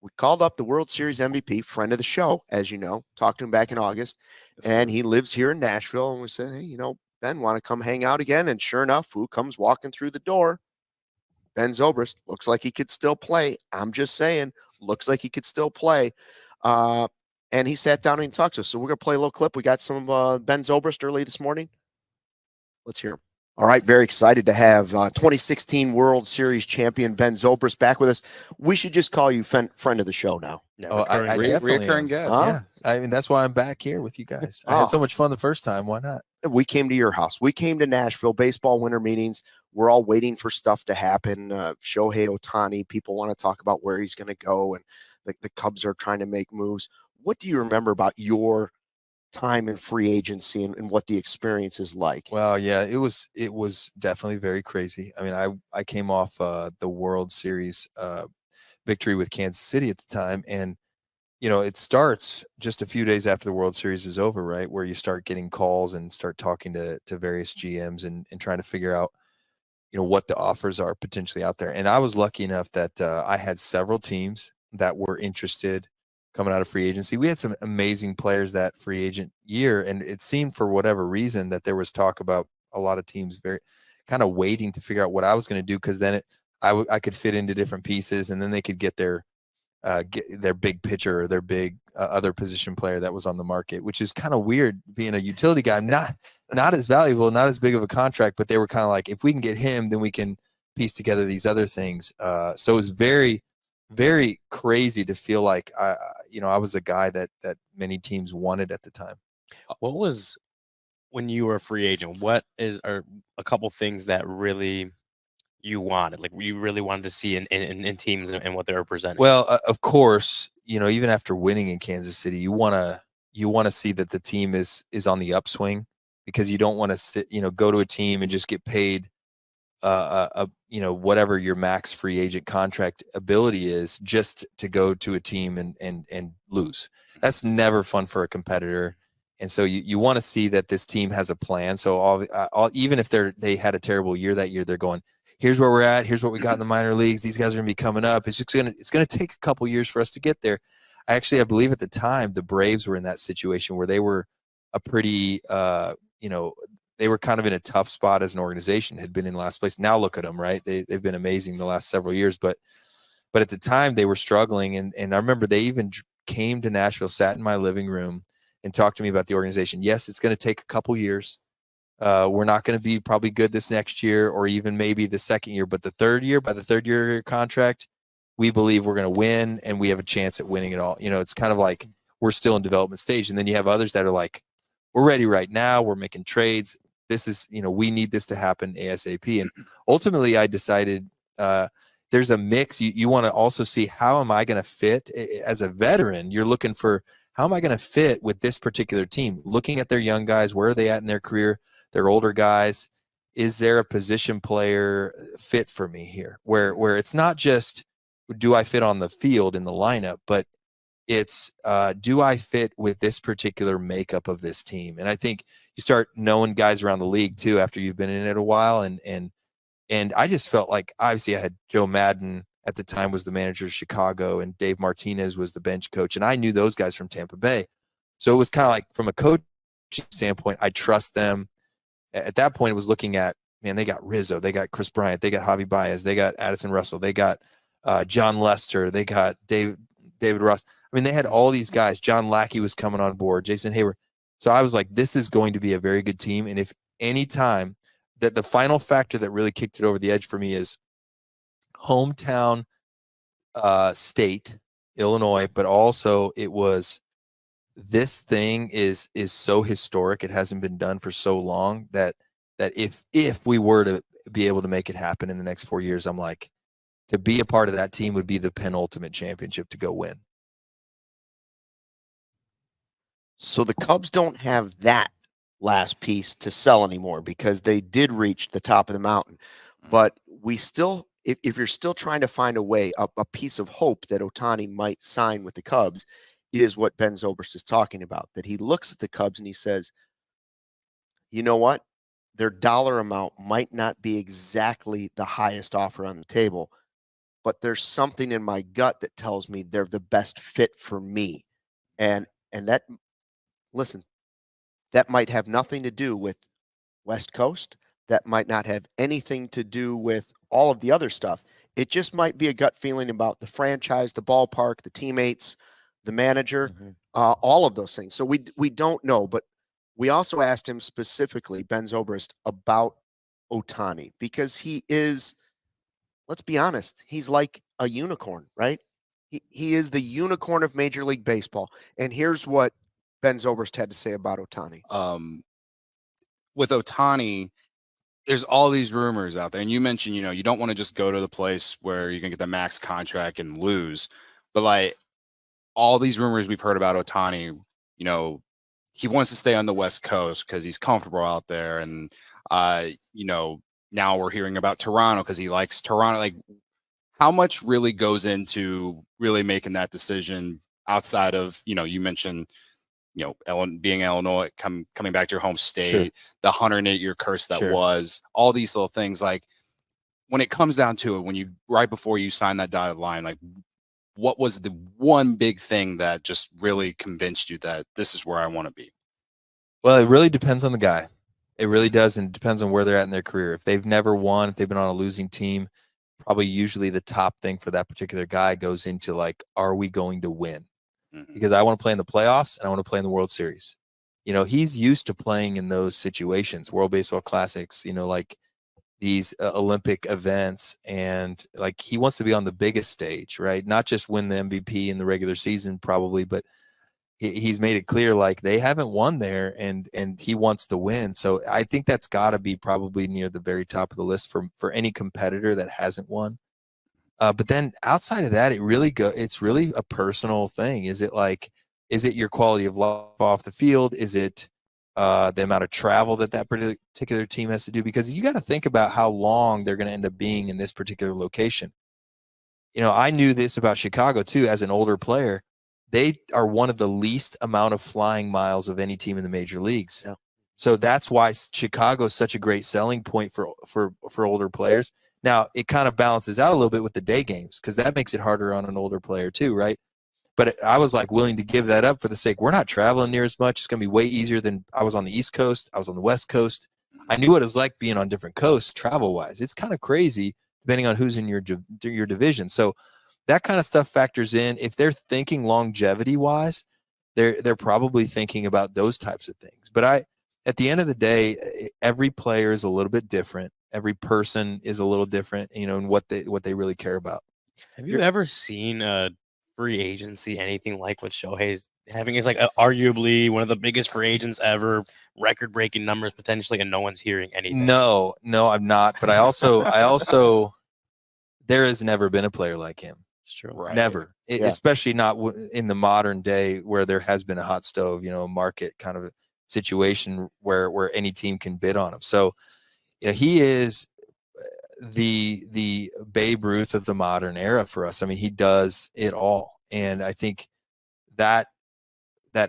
We called up the World Series MVP, friend of the show, as you know, talked to him back in August. Yes, and he lives here in Nashville. And we said, hey, Ben, want to come hang out again? And sure enough, who comes walking through the door? Ben Zobrist. Looks like he could still play. I'm just saying, looks like he could still play. And and he sat down and he talked to us. So we're going to play a little clip. We got some Ben Zobrist early this morning. Let's hear him. All right, very excited to have 2016 World Series champion Ben Zobrist back with us. We should just call you friend of the show now. Yeah, I definitely Reoccurring am. guest. Huh? Yeah, I mean that's why I'm back here with you guys. I had so much fun the first time. Why not? We came to your house. We came to Nashville baseball winter meetings. We're all waiting for stuff to happen. Shohei Ohtani, people want to talk about where he's going to go, and the Cubs are trying to make moves. What do you remember about your time in free agency and what the experience is like? Well, yeah, it was definitely very crazy. I mean, I came off the World Series victory with Kansas City at the time, and it starts just a few days after the World Series is over, right? Where you start getting calls and start talking to various GMs and trying to figure out, what the offers are potentially out there. And I was lucky enough that I had several teams that were interested coming out of free agency. We had some amazing players that free agent year, and it seemed for whatever reason that there was talk about a lot of teams very kind of waiting to figure out what I was going to do, because then I could fit into different pieces, and then they could get their big pitcher or their big other position player that was on the market, which is kind of weird being a utility guy. I'm not as valuable, not as big of a contract, but they were kind of like, if we can get him, then we can piece together these other things. So it was very, very crazy to feel like I was a guy that many teams wanted at the time. What was, when you were a free agent, are a couple things that really you wanted, like you really wanted to see in teams and what they were presenting? Well, of course, even after winning in Kansas City, you want to see that the team is on the upswing, because you don't want to go to a team and just get paid whatever your max free agent contract ability is, just to go to a team and lose. That's never fun for a competitor. And so you want to see that this team has a plan. So even if they had a terrible year that year, they're going, here's where we're at. Here's what we got in the minor leagues. These guys are going to be coming up. It's going to take a couple years for us to get there. I believe at the time the Braves were in that situation where they were a pretty, they were kind of in a tough spot as an organization, had been in last place. Now look at them, right? They've been amazing the last several years, but at the time they were struggling. And I remember they even came to Nashville, sat in my living room and talked to me about the organization. Yes, it's going to take a couple years. We're not going to be probably good this next year, or even maybe the second year, but by the third year contract, we believe we're going to win, and we have a chance at winning it all. It's kind of like we're still in development stage. And then you have others that are like, we're ready right now. We're making trades. This is, we need this to happen ASAP. And ultimately I decided there's a mix. You want to also see, how am I going to fit as a veteran? You're looking for, how am I going to fit with this particular team? Looking at their young guys, where are they at in their career? Their older guys, is there a position player fit for me here? Where it's not just, do I fit on the field in the lineup, but it's, do I fit with this particular makeup of this team? And I think you start knowing guys around the league too, after you've been in it a while. And I just felt like, obviously I had Joe Madden at the time was the manager of Chicago, and Dave Martinez was the bench coach. And I knew those guys from Tampa Bay. So it was kind of like, from a coaching standpoint, I trust them. At that point, it was looking at, man, they got Rizzo, they got Chris Bryant, they got Javi Baez, they got Addison Russell, they got John Lester, they got David Ross. I mean, they had all these guys. John Lackey was coming on board, Jason Hayward. So I was like, this is going to be a very good team. And if any time, that the final factor that really kicked it over the edge for me is hometown state, Illinois, but also it was, this thing is so historic. It hasn't been done for so long that if we were to be able to make it happen in the next 4 years, I'm like, to be a part of that team would be the penultimate championship to go win. So the Cubs don't have that last piece to sell anymore, because they did reach the top of the mountain. But we still, if you're still trying to find a way, a piece of hope that Ohtani might sign with the Cubs, it is what Ben Zobrist is talking about, that he looks at the Cubs and he says, you know what? Their dollar amount might not be exactly the highest offer on the table, but there's something in my gut that tells me they're the best fit for me. And that, listen, that might have nothing to do with West Coast. That might not have anything to do with all of the other stuff. It just might be a gut feeling about the franchise, the ballpark, the teammates, the manager, Mm-hmm. all of those things. So we don't know, but we also asked him specifically, Ben Zobrist, about Ohtani, because he is, let's be honest, he's like a unicorn, right? He is the unicorn of Major League Baseball. And here's what Ben Zobrist had to say about Ohtani. With Ohtani, there's all these rumors out there. And you mentioned, you don't want to just go to the place where you can get the max contract and lose. But like all these rumors we've heard about Ohtani, he wants to stay on the West Coast because he's comfortable out there. And, now we're hearing about Toronto because he likes Toronto. Like, how much really goes into really making that decision outside of, you mentioned, being Illinois, coming back to your home state, the 108-year curse that was, all these little things. Like, when it comes down to it, right before you sign that dotted line, like, what was the one big thing that just really convinced you that this is where I want to be? Well, it really depends on the guy. It really does, and it depends on where they're at in their career. If they've never won, if they've been on a losing team, probably usually the top thing for that particular guy goes into like, are we going to win? Because I want to play in the playoffs and I want to play in the World Series. He's used to playing in those situations, World Baseball Classics, like these Olympic events, and like he wants to be on the biggest stage, right? Not just win the MVP in the regular season probably, but he's made it clear like they haven't won there, and he wants to win. So I think that's got to be probably near the very top of the list for any competitor that hasn't won. But then outside of that, it's really a personal thing. Is it your quality of life off the field? Is it the amount of travel that particular team has to do? Because you got to think about how long they're going to end up being in this particular location. I knew this about Chicago too as an older player. They are one of the least amount of flying miles of any team in the major leagues. Yeah. So that's why Chicago is such a great selling point for older players. Now, it kind of balances out a little bit with the day games because that makes it harder on an older player too, right? But I was like willing to give that up for the sake. We're not traveling near as much. It's going to be way easier than I was on the East Coast. I was on the West Coast. I knew what it was like being on different coasts travel-wise. It's kind of crazy depending on who's in your division. So that kind of stuff factors in. If they're thinking longevity-wise, they're probably thinking about those types of things. But at the end of the day, every player is a little bit different. Every person is a little different, in what they really care about. Have you ever seen a free agency anything like what Shohei's having? It's like arguably one of the biggest free agents ever, record-breaking numbers potentially, and no one's hearing anything. No, I'm not. But I also, there has never been a player like him. It's true. Right. Never, especially not in the modern day where there has been a hot stove, a market kind of a situation where any team can bid on him. So, he is the Babe Ruth of the modern era for us. I mean, he does it all. And I think that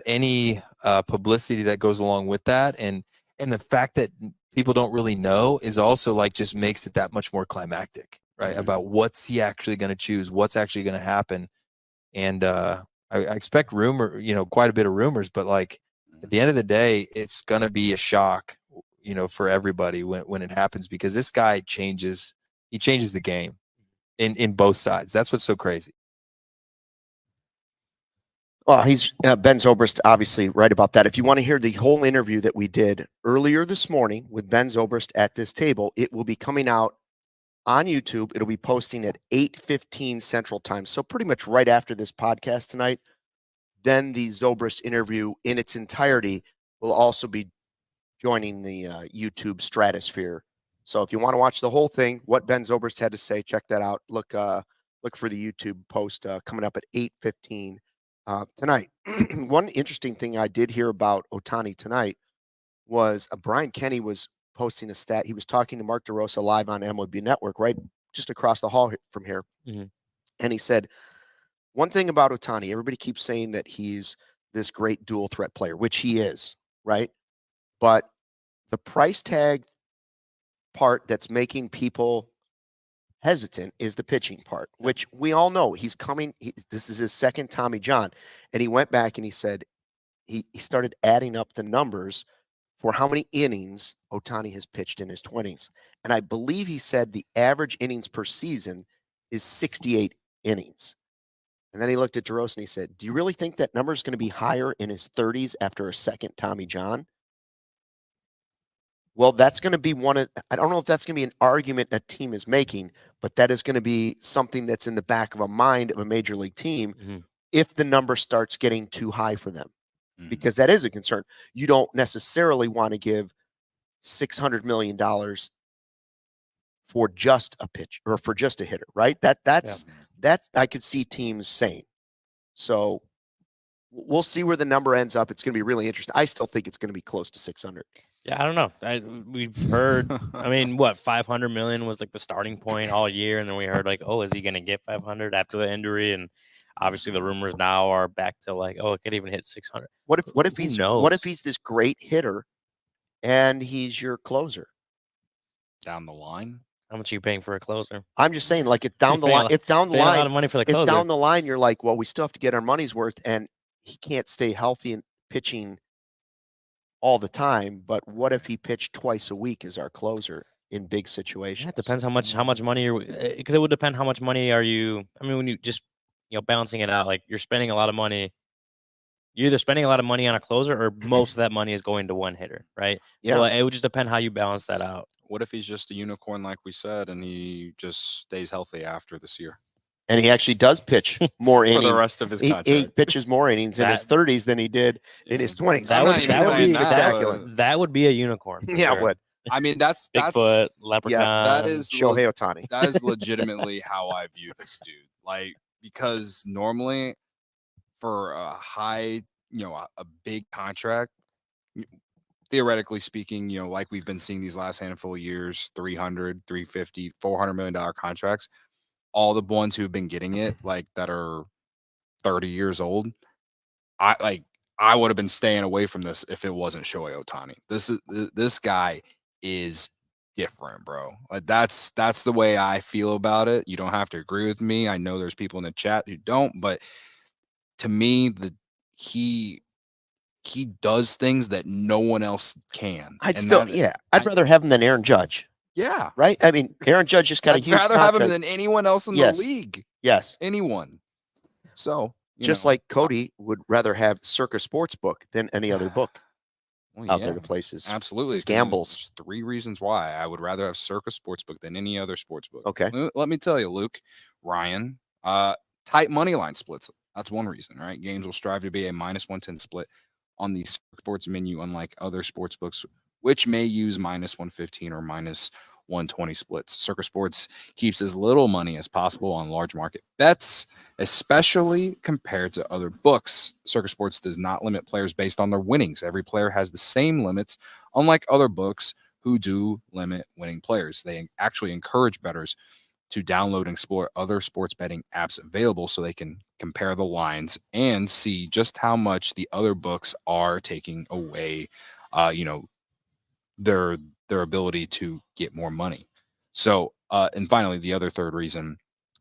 any publicity that goes along with that and the fact that people don't really know is also like just makes it that much more climactic, right? Mm-hmm. About what's he actually going to choose, what's actually going to happen. And I expect quite a bit of rumors, but like at the end of the day, it's going to be a shock, for everybody when it happens, because this guy changes the game in both sides. That's what's so crazy. Well, he's Ben Zobrist, obviously right about that. If you want to hear the whole interview that we did earlier this morning with Ben Zobrist at this table, it will be coming out on YouTube. It'll be posting at 8:15 Central Time. So pretty much right after this podcast tonight. Then the Zobrist interview in its entirety will also be joining the YouTube stratosphere. So if you want to watch the whole thing, what Ben Zobrist had to say, check that out. Look for the YouTube post coming up at 8:15 tonight. One interesting thing I did hear about Ohtani tonight was Brian Kenny was posting a stat. He was talking to Mark DeRosa live on MLB Network, right just across the hall from here. Mm-hmm. And he said, one thing about Ohtani, everybody keeps saying that he's this great dual threat player, which he is, right? But the price tag part that's making people hesitant is the pitching part, which we all know he's coming. This is his second Tommy John. And he went back and he said he started adding up the numbers for how many innings Ohtani has pitched in his 20s. And I believe he said the average innings per season is 68 innings. And then he looked at DeRozan and he said, do you really think that number is going to be higher in his 30s after a second Tommy John? Well, that's going to be I don't know if that's going to be an argument a team is making, but that is going to be something that's in the back of a mind of a major league team if the number starts getting too high for them, because that is a concern. You don't necessarily want to give $600 million for just a pitch or for just a hitter, right? That's I could see teams saying. So we'll see where the number ends up. It's going to be really interesting. I still think it's going to be close to 600. Yeah, I don't know. We've heard, I mean, what, 500 million was like the starting point all year. And then we heard like, oh, is he going to get 500 after the injury? And obviously the rumors now are back to like, oh, it could even hit 600. What if he's this great hitter and he's your closer? Down the line? How much are you paying for a closer? I'm just saying, like, if down the line, a lot of money for the closer. If down the line you're like, well, we still have to get our money's worth, and he can't stay healthy and pitching all the time. But what if he pitched twice a week as our closer in big situations? Yeah, it depends how much money you're, because it would depend how much money are you. I mean, when you just balancing it out, like you're spending a lot of money. You're either spending a lot of money on a closer or most of that money is going to one hitter, right? Yeah. So it would just depend how you balance that out. What if he's just a unicorn, like we said, and he just stays healthy after this year? And he actually does pitch more innings. For the rest of his contract. He pitches more innings in his 30s than he did in his 20s. That would be spectacular. That would be a unicorn. Yeah, it would. I mean, that's Bigfoot, Leprechaun. Yeah, that is Shohei Ohtani. That is legitimately how I view this dude. Like, because normally for a high, a big contract, theoretically speaking, like we've been seeing these last handful of years, 300, 350, $400 million contracts, all the ones who've been getting it, like that are 30 years old, I would have been staying away from this if it wasn't Shohei Ohtani. This guy is different, bro. Like that's the way I feel about it. You don't have to agree with me. I know there's people in the chat who don't, but to me, he does things that no one else can. I'd rather have him than Aaron Judge. Yeah. Right? I mean, Aaron Judge just got a huge I'd rather have him contract. than anyone else in the league. Yes. Anyone. So, just like Cody would rather have Circa Sportsbook than any other book out there to places. Absolutely. Gambles. There's 3 reasons why I would rather have Circa Sportsbook than any other sportsbook. Okay. Let me tell you, Luke, Ryan, tight money line splits. That's one reason, right? Games will strive to be a -110 split on the sports menu, unlike other sports books, which may use -115 or -120 splits. Circa Sports keeps as little money as possible on large market bets, especially compared to other books. Circa Sports does not limit players based on their winnings. Every player has the same limits, unlike other books who do limit winning players. They actually encourage bettors to download and explore other sports betting apps available so they can compare the lines and see just how much the other books are taking away, their ability to get more money. So, and finally, the other reason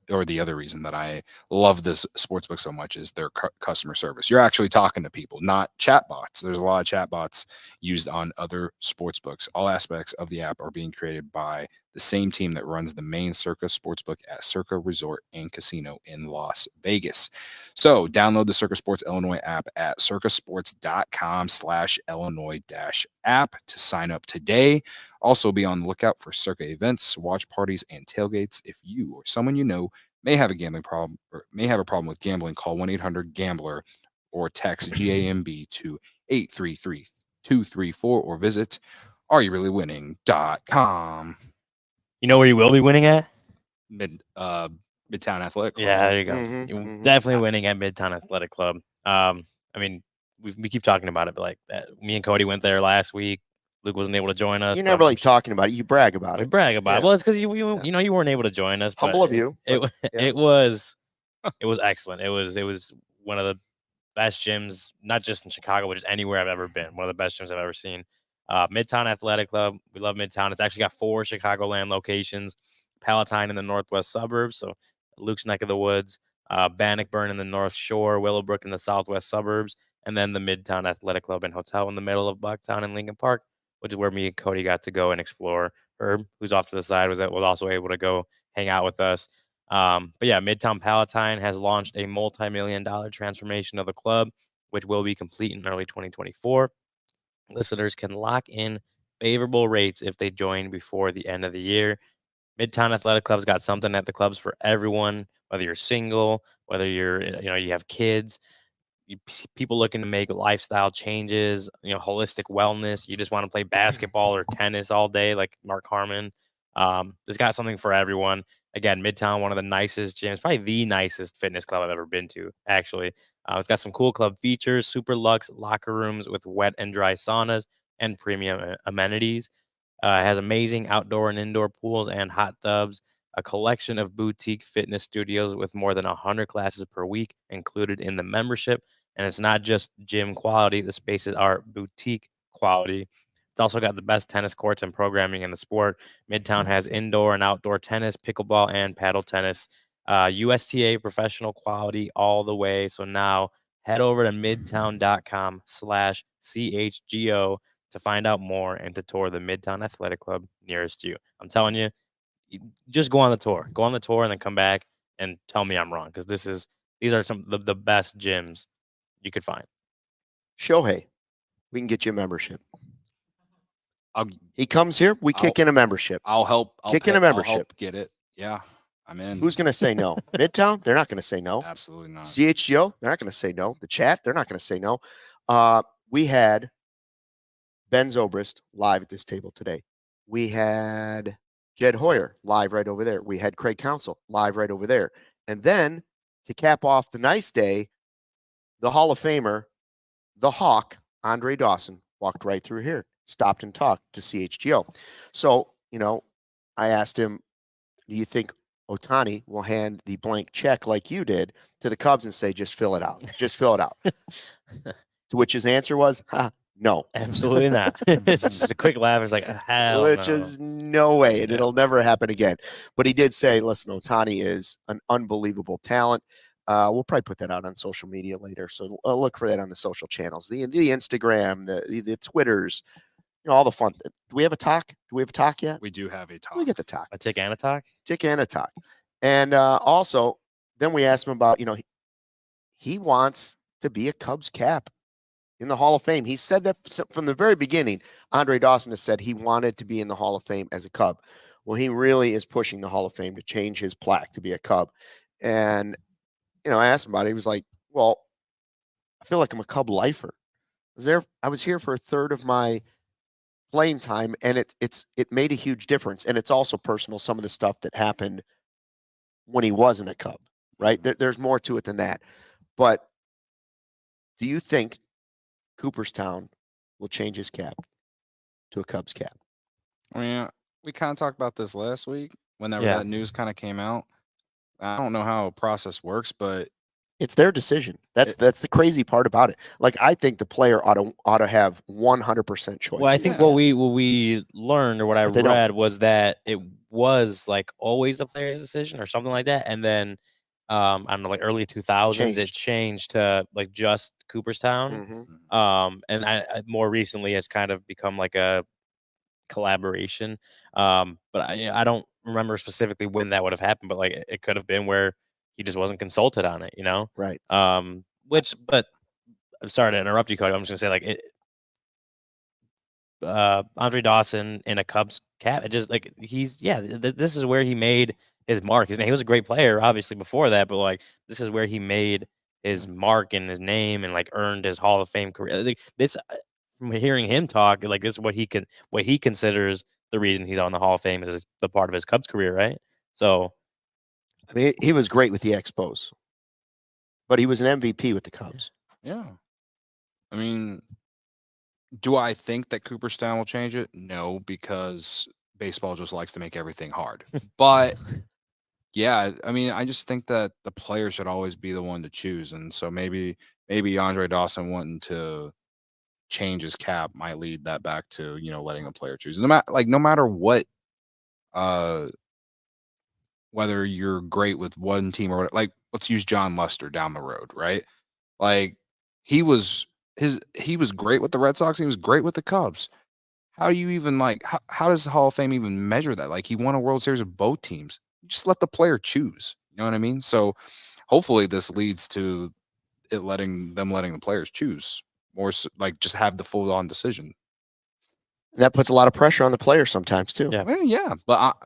that I love this sportsbook so much is their customer service. You're actually talking to people, not chatbots. There's a lot of chatbots used on other sportsbooks. All aspects of the app are being created by the same team that runs the main Circa Sportsbook at Circa Resort and Casino in Las Vegas. So download the Circa Sports Illinois app at circasports.com/Illinois-app to sign up today. Also be on the lookout for Circa events, watch parties, and tailgates. If you or someone you know may have a gambling problem or may have a problem with gambling, call 1-800-GAMBLER or text GAMB to 833-234 or visit areyoureallywinning.com. You know where you will be winning at? Midtown Athletic Club. Yeah, there you go. You're definitely winning at Midtown Athletic Club. I mean, we keep talking about it, but like that, me and Cody went there last week. Luke wasn't able to join us. You're not really talking about it. You brag about it. We brag about it. Well, it's because you weren't able to join us. Humble of you. It was excellent. It was one of the best gyms, not just in Chicago, but just anywhere I've ever been. One of the best gyms I've ever seen. Midtown Athletic Club. We love Midtown. It's actually got 4 Chicagoland locations. Palatine in the northwest suburbs, so Luke's neck of the woods. Bannockburn in the North Shore, Willowbrook in the southwest suburbs, and then the Midtown Athletic Club and Hotel in the middle of Bucktown and Lincoln Park, which is where me and Cody got to go and explore. Herb, who's off to the side, was also able to go hang out with us. But yeah, Midtown Palatine has launched a multi-million-dollar transformation of the club, which will be complete in early 2024. Listeners can lock in favorable rates if they join before the end of the year. Midtown Athletic Club's got something at the clubs for everyone, whether you're single, whether you have kids, people looking to make lifestyle changes, holistic wellness. You just want to play basketball or tennis all day, like Mark Harmon. It's got something for everyone. Again, Midtown, one of the nicest gyms, probably the nicest fitness club I've ever been to, actually. It's got some cool club features, super luxe locker rooms with wet and dry saunas and premium amenities. It has amazing outdoor and indoor pools and hot tubs, a collection of boutique fitness studios with more than 100 classes per week included in the membership. And it's not just gym quality. The spaces are boutique quality. It's also got the best tennis courts and programming in the sport. Midtown has indoor and outdoor tennis, pickleball, and paddle tennis. USTA professional quality all the way. So now head over to midtown.com/CHGO to find out more and to tour the Midtown Athletic Club nearest you. I'm telling you, just go on the tour. Go on the tour and then come back and tell me I'm wrong, because these are some of the best gyms you could find. Shohei, we can get you a membership. He comes here, we kick in a membership. I'll help. Kick in a membership. I'll help get it. Yeah, I'm in. Who's going to say no? Midtown, they're not going to say no. Absolutely not. CHGO, they're not going to say no. The chat, they're not going to say no. We had Ben Zobrist live at this table today. We had Jed Hoyer live right over there. We had Craig Counsell live right over there. And then to cap off the nice day, the Hall of Famer, the Hawk, Andre Dawson, walked right through here, stopped and talked to CHGO. So, I asked him, do you think Otani will hand the blank check like you did to the Cubs and say, just fill it out? Just fill it out. To which his answer was, no. Absolutely not. It's just a quick laugh. It's like, hell Which no. is no way, and it'll never happen again. But he did say, listen, Otani is an unbelievable talent. We'll probably put that out on social media later. So look for that on the social channels, the Instagram, the Twitters, all the fun. Do we have a talk? Do we have a talk yet? We do have a talk. We get the talk. A tick and a talk? Tick and a talk. And also, then we asked him about, he wants to be a Cubs cap in the Hall of Fame. He said that from the very beginning. Andre Dawson has said he wanted to be in the Hall of Fame as a Cub. Well, he really is pushing the Hall of Fame to change his plaque to be a Cub. And I asked him about it. He was like, well, I feel like I'm a Cub lifer. I was here for a third of my playing time, and it made a huge difference. And it's also personal, some of the stuff that happened when he wasn't a Cub, right? There's more to it than that. But do you think Cooperstown will change his cap to a Cubs cap? I mean, we kind of talked about this last week whenever that news kind of came out. I don't know how a process works, but it's their decision. That's the crazy part about it. Like, I think the player ought to have 100% choice. Well, I think what we learned, or what I read, was that it was like always the player's decision or something like that, and then I don't know, like early 2000s, it changed to like just Cooperstown. Mm-hmm. And I more recently it's kind of become like a collaboration. But I don't remember specifically when that would have happened, but like it could have been where he just wasn't consulted on it, Right. But I'm sorry to interrupt you, Cody. I'm just gonna say, like, Andre Dawson in a Cubs cap, it just like this is where he made his mark. He was a great player, obviously, before that, but like this is where he made his mark and his name and like earned his Hall of Fame career. Like, this, from hearing him talk, like this is what he considers the reason he's on the Hall of Fame is the part of his Cubs career, right? So, I mean, he was great with the Expos, but he was an MVP with the Cubs. Yeah. I mean, do I think that Cooperstown will change it? No, because baseball just likes to make everything hard. But yeah, I mean, I just think that the player should always be the one to choose. And so maybe Andre Dawson wanting to change his cap might lead that back to, letting the player choose. No matter what, whether you're great with one team or like, let's use John Lester down the road, right? Like he was great with the Red Sox. He was great with the Cubs. How do you even how does the Hall of Fame even measure that? Like, he won a World Series with both teams. just let the player choose. You know what I mean? So hopefully this leads to it letting the players choose more, like just have the full on decision. And that puts a lot of pressure on the player sometimes too. Yeah. Well, yeah, but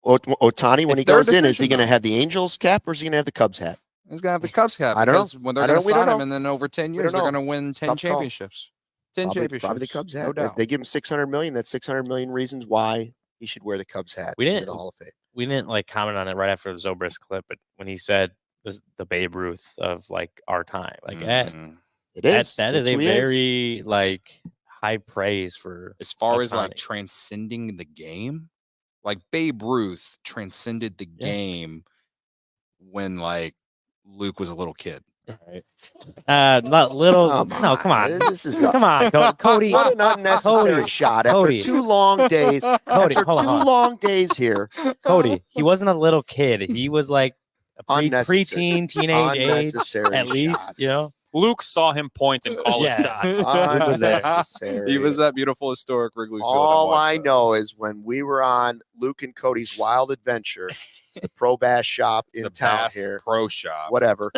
Ohtani, when It's he their goes in, is he decision, going to though. have the Angels cap or is he going to have the Cubs hat? he's gonna have the Cubs hat. I don't know. Because when they're I gonna don't- we don't sign him, know. and then over 10 We years don't they're know. gonna win 10 Tough call. championships. 10 championships. Probably the Cubs hat. No If doubt. they give him $600 million, that's $600 million reasons why he should wear the Cubs hat. We to didn't- the Hall of Fame. We didn't like comment on it right after the Zobrist clip, but when he said this, the Babe Ruth of like our time, like Mhm. It is. that That's is a who he is. very like high praise for As far as like Ohtani. transcending the game, like Babe Ruth transcended the Yeah. game when like Luke was a little kid. not little. Come No, come on. This is Come on, Cody. What an unnecessary Cody. shot after Cody. 2 long days. Cody, After hold on, 2 hold on. long days here. Cody, he wasn't a little kid. He was like a Unnecessary. preteen, teenage age, Unnecessary at least. shots. You know, Luke saw him point and call it Yeah. shot. Unnecessary. He was that beautiful historic Wrigley Field. All watched I that. know is when we were on Luke and Cody's Wild Adventure, the Pro Bass shop in the town Bass here, Pro Shop. whatever.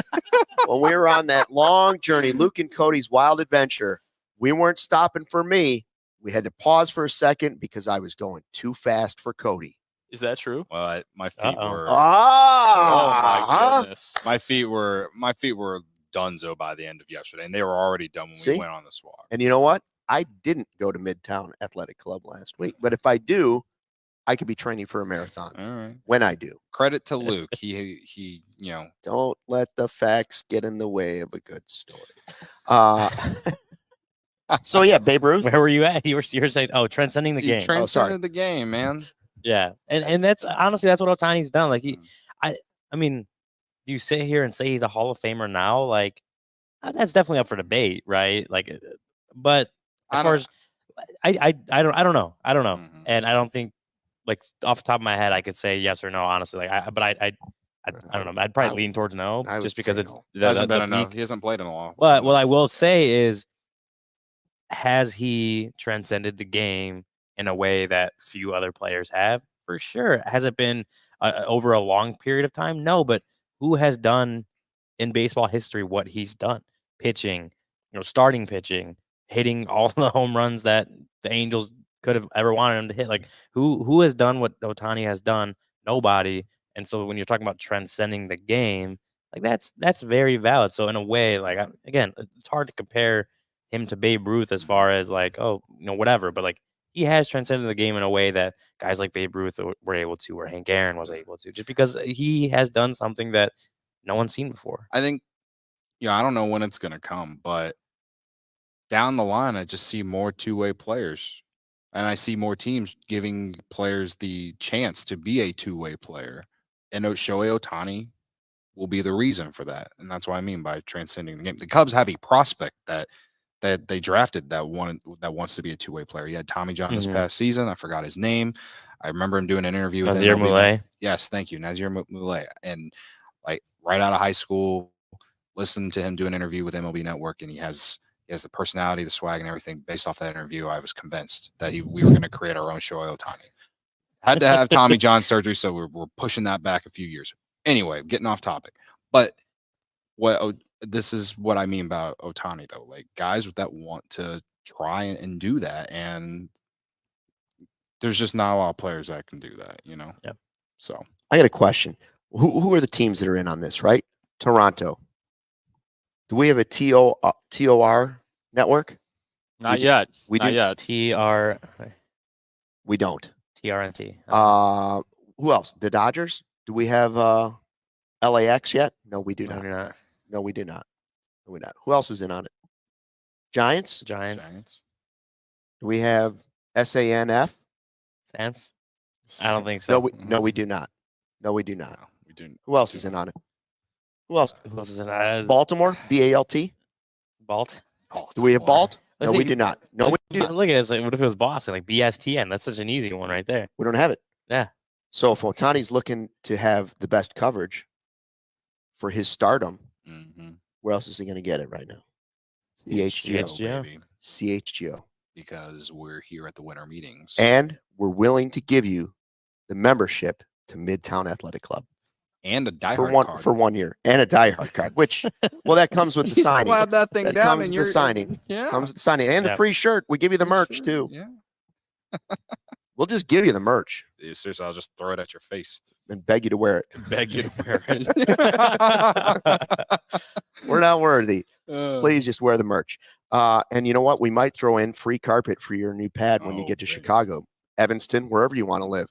When we were on that long journey, Luke and Cody's Wild Adventure, we weren't stopping for me. We had to pause for a second because I was going too fast for Cody. Is that true? Well, my feet Uh-oh. were Oh Ah, my goodness. my feet were donezo by the end of yesterday, and they were already done when See? we went on this walk. And you know what? I didn't go to Midtown Athletic Club last week, but if I do, I could be training for a marathon All right. when I do. Credit to Luke. He Don't let the facts get in the way of a good story. So yeah, Babe Ruth. where were you at? You were saying, transcending the he game. transcended the game, man. Yeah, and that's honestly that's what Otani's done. Like Mm. I mean, do you sit here and say he's a Hall of Famer now? Like that's definitely up for debate, right? Like, but as far as I don't know, Mhm. and I don't think like off the top of my head I could say yes or no. Honestly, like I don't know. I'd probably lean towards no, I would just because say it's no. It hasn't been the enough. peak. He hasn't played in a while. But what I will say is, has he transcended the game in a way that few other players have? For sure. Has it been over a long period of time? No, but who has done in baseball history what he's done? Pitching, starting pitching, hitting all the home runs that the Angels could have ever wanted him to hit. Like who has done what Ohtani has done? Nobody. And so when you're talking about transcending the game, like that's very valid. So in a way, like again, it's hard to compare him to Babe Ruth as far as like, whatever. But like he has transcended the game in a way that guys like Babe Ruth were able to, or Hank Aaron was able to, just because he has done something that no one's seen before. I think, I don't know when it's going to come, but down the line, I just see more two-way players. And I see more teams giving players the chance to be a two-way player. And Shohei Ohtani will be the reason for that. And that's what I mean by transcending the game. The Cubs have a prospect that they drafted that wants to be a two-way player. He had Tommy John this past season. I forgot his name. I remember him doing an interview with Nazir Muley. Yes, thank you, Nazir Muley. And like right out of high school, listened to him do an interview with MLB Network, and he has the personality, the swag, and everything. Based off that interview, I was convinced that we were going to create our own Shohei Ohtani. Had to have Tommy John surgery, so we're pushing that back a few years. Anyway, getting off topic. But this is what I mean about Ohtani, though. Like guys that want to try and do that, and there's just not a lot of players that can do that, Yep. So I got a question. Who are the teams that are in on this, right? Toronto. Do we have a TOR network? Not yet. We Not do. yet. We don't. TRNT. Who else? The Dodgers? Do we have LAX yet? No, we do No, not. you're not. No, we do not. No, we not. Who else is in on it? Giants? Giants. Do we have SANF? Sanf? I don't think so. No, we do not. No, we do not. no, we didn't. Who else is in on it? Who else? Who else is in Baltimore? BALT? Balt? Do we have Balt? Let's No, we see. do not. No, we do not. Look at this. Like, what if it was Boston? Like BSTN. That's such an easy one right there. We don't have it. Yeah. So if Otani's looking to have the best coverage for his stardom, Mm-hmm. where else is he going to get it right now? CHGO. CHGO. baby, CHGO. because we're here at the winter meetings. And we're willing to give you the membership to Midtown Athletic Club. And a diehard card. For 1 year. And a diehard card, which, well, that comes with the You signing. slap that thing That down comes and with you're the signing. Yeah. Comes with the signing. And the free shirt. We give you the merch, too. Yeah. We'll just give you the merch Yeah, seriously, I'll just throw it at your face. and beg you to wear it. Beg you to wear it. We're not worthy. Please just wear the merch. And you know what? We might throw in free carpet for your new pad when you get to Chicago, Evanston, wherever you want to live.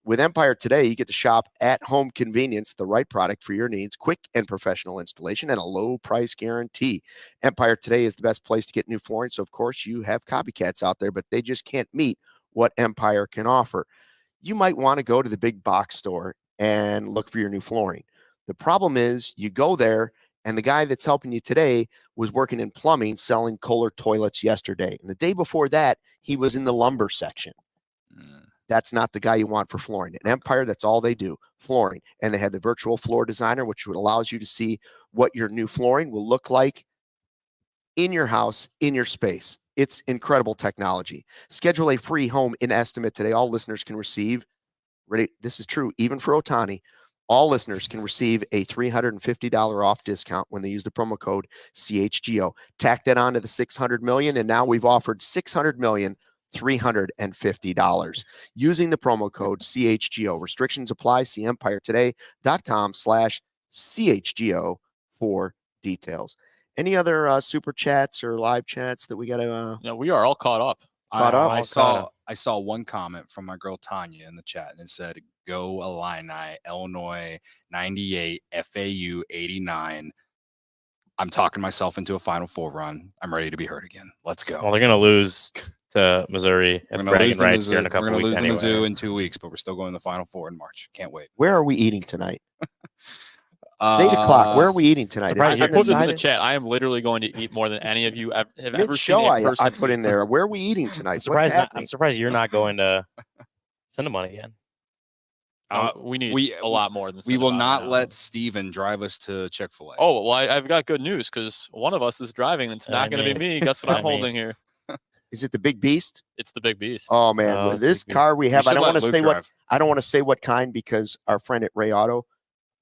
With Empire Today, you get to shop at home convenience, the right product for your needs, quick and professional installation, and a low price guarantee. Empire Today is the best place to get new flooring. So, of course, you have copycats out there, but they just can't meet what Empire can offer. You might want to go to the big box store and look for your new flooring. The problem is you go there and the guy that's helping you today was working in plumbing, selling Kohler toilets yesterday. And the day before that, he was in the lumber section. That's not the guy you want for flooring. At Empire, that's all they do, flooring. And they have the virtual floor designer, which allows you to see what your new flooring will look like in your house, in your space. It's incredible technology. Schedule a free home in estimate today. All listeners can receive, this is true, even for Otani, all listeners can receive a $350 off discount when they use the promo code CHGO. Tack that on to the $600 million, and now we've offered $600 million, $350 using the promo code CHGO. Restrictions apply. See EmpireToday.com/CHGO for details. Any other super chats or live chats that we got to? No, we are all caught up. I saw one comment from my girl Tanya in the chat, and it said, "Go Illini, Illinois 98, FAU 89." I'm talking myself into a Final Four run. I'm ready to be heard again. Let's go. Well, they're going to lose to Missouri at bragging rights here in a couple weeks. We're going to lose anyway. to Mizzou in 2 weeks, but we're still going to the Final Four in March. Can't wait. Where are we eating tonight? It's 8 o'clock. Where are we eating tonight? I put this in the chat. I am literally going to eat more than any of you have ever seen in person. I put in there. Where are we eating tonight? I'm surprised you're not going to send the money again. We need a lot more than we will not let Steven drive us to Chick-fil-A. Oh, well, I've got good news because one of us is driving and it's not going to be me. Guess what I'm holding here? Is it the Big Beast? It's the Big Beast. Oh man, with this car we have, I don't want to say what kind because our friend at Ray Auto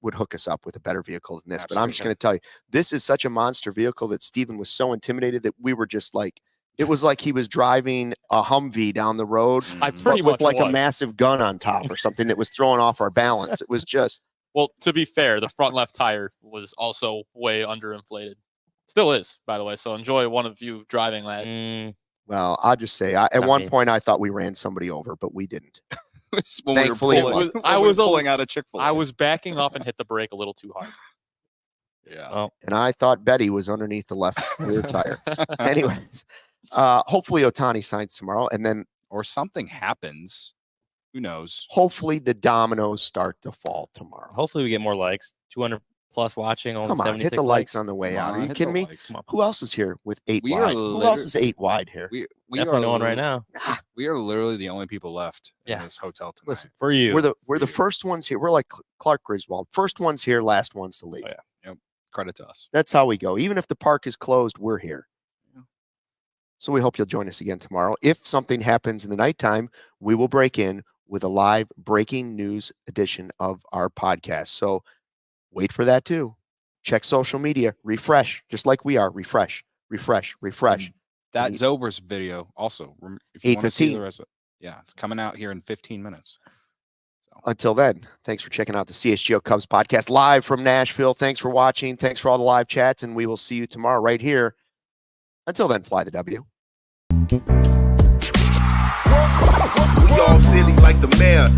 would hook us up with a better vehicle than this. Absolutely. But I'm just going to tell you, this is such a monster vehicle that Steven was so intimidated that we were just like, it was like he was driving a Humvee down the road with like a massive gun on top or something that was throwing off our balance. It was just. Well, to be fair, the front left tire was also way underinflated. Still is, by the way. So enjoy one of you driving that. Well, I'll just say, at one point I thought we ran somebody over, but we didn't. Thankfully, I was pulling out of Chick-fil-A. I was backing up and hit the brake a little too hard. Yeah. Well, and I thought Betty was underneath the left rear tire. Anyways, hopefully Otani signs tomorrow, and then or something happens. Who knows? Hopefully the dominoes start to fall tomorrow. Hopefully we get more likes. 200 plus watching. Only Come on, 76 hit the likes on the way out. Are you kidding me? Who else is here with 8 wide? Who else is 8 wide here? We definitely no one right now. We are literally the only people left in this hotel tonight. Listen, for you, we're the first ones here. We're like Clark Griswold. First ones here, last ones to leave. Oh, yeah. Yep. Credit to us. That's how we go. Even if the park is closed, we're here. So we hope you'll join us again tomorrow. If something happens in the nighttime, we will break in with a live breaking news edition of our podcast. So wait for that too. Check social media, refresh, just like we are. Refresh. That Zobrist video also. If you want to see the 8:15. rest of it, yeah, it's coming out here in 15 minutes. So. Until then, thanks for checking out the CHGO Cubs podcast live from Nashville. Thanks for watching. Thanks for all the live chats, and we will see you tomorrow right here. Until then, fly the W. We all silly like the mayor.